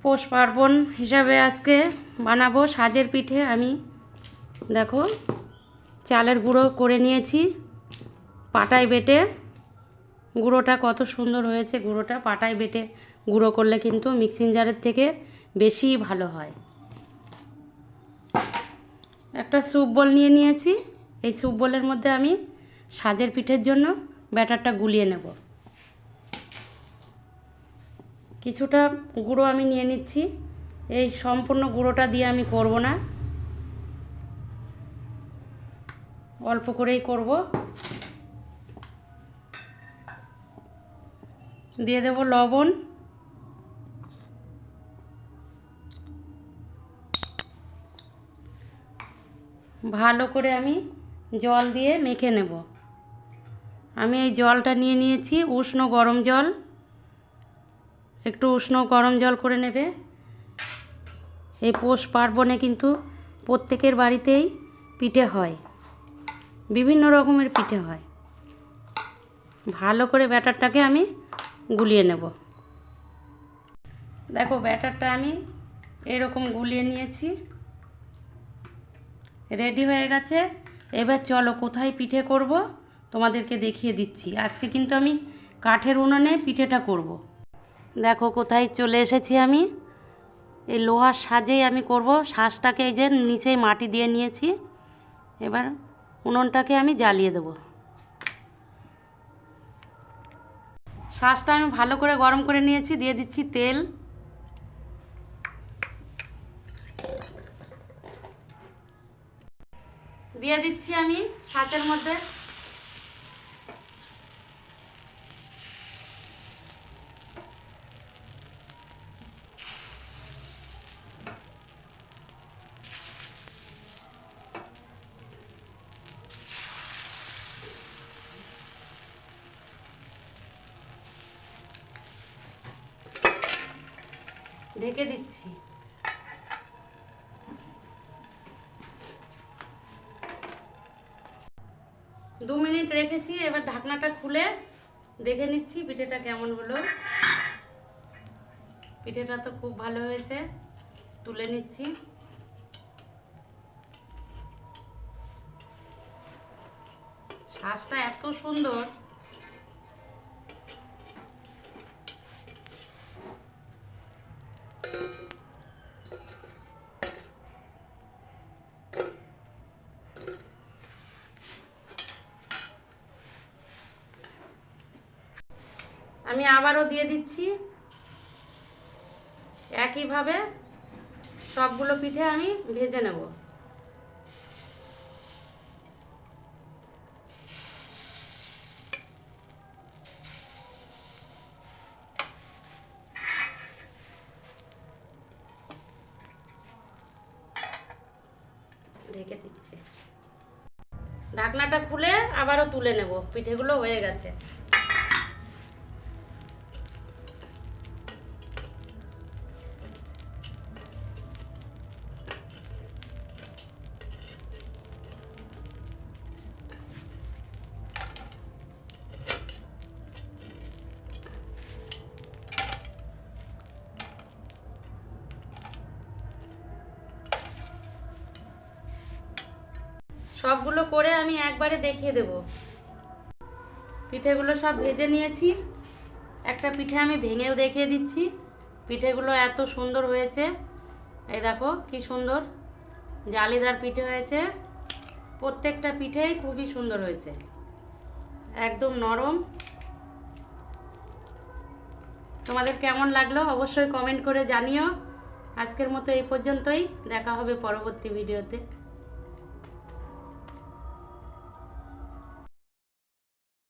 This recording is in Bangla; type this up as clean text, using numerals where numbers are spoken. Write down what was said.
পৌষ পার্বণ হিসাবে আজকে বানাবো সাজের পিঠে। আমি দেখো চালের গুঁড়ো করে নিয়েছি পাটায় বেটে। গুঁড়োটা কত সুন্দর হয়েছে, গুঁড়োটা পাটায় বেটে গুঁড়ো করলে কিন্তু মিক্সিং জারের থেকে বেশি ভালো হয়। একটা স্যুপ বোল নিয়ে নিয়েছি। এই স্যুপ বোলের মধ্যে আমি সাজের পিঠের জন্য ব্যাটারটা গুলিয়ে নেব। কিছুটা গুঁড়ো আমি নিয়ে নিচ্ছি। এই সম্পূর্ণ গুঁড়োটা দিয়ে আমি করব না, অল্প করেই করব। দিয়ে দেব লবণ, ভালো করে আমি জল দিয়ে মেখে নেব। আমি এই জলটা নিয়ে নিয়েছি উষ্ণ গরম জল। একটু উষ্ণ গরম জল করে নেবে। এই পৌষ পার্বণে কিন্তু প্রত্যেকের বাড়িতেই পিঠে হয়, বিভিন্ন রকমের পিঠে হয়। ভালো করে ব্যাটারটাকে আমি গুলিয়ে নেব। দেখো ব্যাটারটা আমি এরকম গুলিয়ে নিয়েছি, রেডি হয়ে গেছে। এবার চলো কোথায় পিঠে করব তোমাদেরকে দেখিয়ে দিচ্ছি। আজকে কিন্তু আমি কাঠের উনুনে পিঠেটা করব। দেখো কোথায় চলে এসেছি আমি। এই লোহার সাজেই আমি করব। সাজটাকে এই যে নিচেই মাটি দিয়ে নিয়েছি। এবার উনুনটাকে আমি জ্বালিয়ে দেব। সাজটা আমি ভালো করে গরম করে নিয়েছি। দিয়ে দিচ্ছি তেল। দিয়ে দিচ্ছি আমি সাজের মধ্যে ঢেকে দিচ্ছি। 2 মিনিট রেখেছি। এবার ঢাকনাটা খুলে দেখে নিচ্ছি পিঠেটা কেমন হলো। পিঠেটা তো খুব ভালো হয়েছে। তুলে নিচ্ছি। সাজটা এত সুন্দর। আমি আবারও দিয়ে দিচ্ছি। একইভাবে সবগুলো পিঠে আমি ভেজে নেব। ঢেকে দিচ্ছি। ঢাকনাটা খুলে আবারও তুলে নেব। পিঠেগুলো হয়ে গেছে। সবগুলো করে আমি একবারে দেখিয়ে দেব। পিঠেগুলো সব ভেজে নিয়েছি। একটা পিঠে আমি ভেঙেও দেখিয়ে দিচ্ছি। পিঠেগুলো এত সুন্দর হয়েছে। এই দেখো কি সুন্দর জালিদার পিঠে হয়েছে। প্রত্যেকটা পিঠেই খুবই সুন্দর হয়েছে, একদম নরম। তোমাদের কেমন লাগলো অবশ্যই কমেন্ট করে জানিও। আজকের মতো এই পর্যন্তই। দেখা হবে পরবর্তী ভিডিওতে।